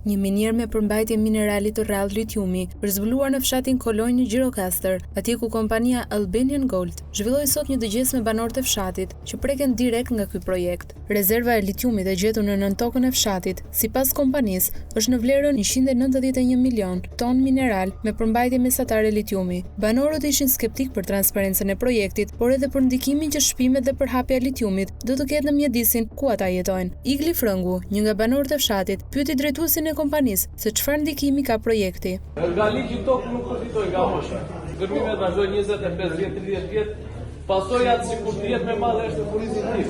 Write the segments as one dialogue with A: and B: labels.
A: një minier me përmbajtje minerali të rrallë litiumi, është zbuluar në fshatin Kolonj në Gjirokastër, atje ku kompania Albanian Gold zhvilloi sot një dëgjes me banorët e fshatit, që preken direkt nga ky projekt. Rezerva e litiumit e gjetur në nën tokën e fshatit, sipas kompanisë, është në vlerën 191 milion ton mineral me përmbajtje mesatare litiumi. Banorët ishin skeptik për transparencën e projektit, por edhe për ndikimin që shpimet dhe përhapja e litiumit do të ketë në mjedisin ku ata jetojnë. Igli Frëngu, një nga banorët e fshatit, pyeti drejtuesin e kompanisë se çfarë ndikimi ka projekti.
B: Nga ligji tokë nuk përfitoj nga mosha. Gërmimet vazhdojnë 25-30 vjet. Pasojat sikur të jetë më madhe është turizmi tim.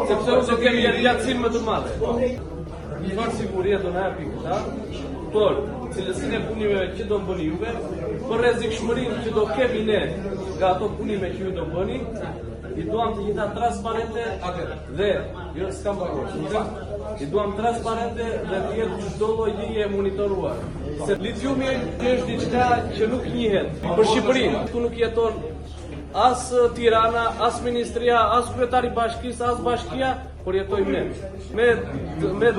B: Sepse unë do kemi rrjatësim më të madhe. Çfarë sigurie do na japi këta? Por cilësinë e punimeve që do bëni juve, për rrezikshmërinë që do kemi ne nga ato punime që ju do bëni, i duam të gjitha transparente dhe jo s'kam bërë. I duam transparente dhe të jetë çdo lloj linje e monitoruar. Se litiumi është diçka që nuk njihet për Shqipërinë. Ku nuk jeton as Tirana, as Ministria, as kryetari i bashkisë, as bashkia, por jetojmë ne. Me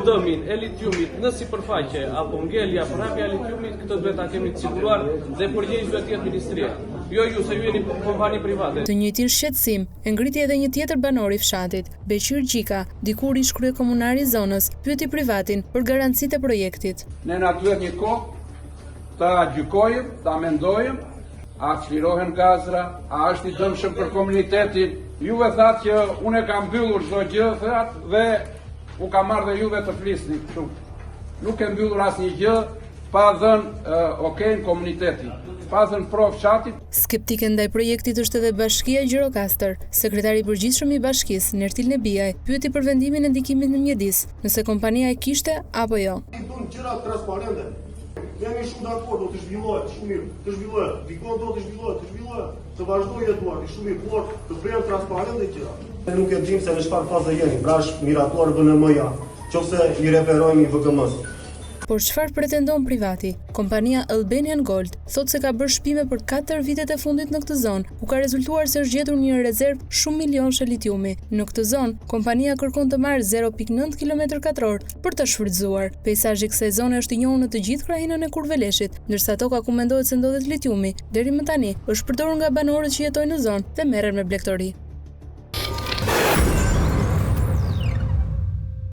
B: dëmin e litiumit në sipërfaqe apo ngelja përhapja e litiumit, këtë duhet ta kemi të siguruar dhe përgjegjës duhet të jetë Ministria. Jo ju se ju jeni kompani private.
A: Të njëjtin shqetësim e ngriti edhe një tjetër banor i fshatit, Beqir Gjika, dikur ish kryekomunar i zonës, pyeti privatin për garancitë e projektit.
C: Ne na duhet një kohë ta gjykojmë, ta mendojmë, a çlirohen gazra, a është i dëmshëm për komunitetin. Juve thatë që unë e kam mbyllur çdo gjë, thatë, dhe u kam marrë dhe juve të flisni kështu. Nuk e mbyllur asnjë gjë pa dhënë okejn komunitetit. Pa dhënë provë fshatit.
A: Skeptike ndaj projektit është edhe Bashkia e Gjirokastër. Sekretari i përgjithshëm i bashkisë, Nertil Nebiaj, pyeti për vendimin e ndikimit në mjedis, nëse kompania e kishte apo jo.
D: I bën gjëra transparente. Jemi shumë dakord, do të zhvillohet shumë mirë, të zhvillohet, dikon do të zhvillohet, të vazhdojë jetuar, shumë mirë, por të bëjmë transparente gjëra. Ne nuk e dimë se në çfarë faze jemi, brash miratuar VNM-ja, nëse i referohemi VKM-s.
A: Por çfarë pretendon privati? Kompania Albanian Gold thotë se ka bërë shpime për 4 vitet e fundit në këtë zonë, ku ka rezultuar se është gjetur një rezervë shumë milionëshe litiumi. Në këtë zonë, kompania kërkon të marrë 0.9 km2 për të shfrytzuar. Peizazhi i kësaj zone është i njohur në të gjithë krahinën e Kurveleshit, ndërsa toka ku mendohet se ndodhet litiumi, deri më tani është përdorur nga banorët që jetojnë në zonë dhe merren me blegtori.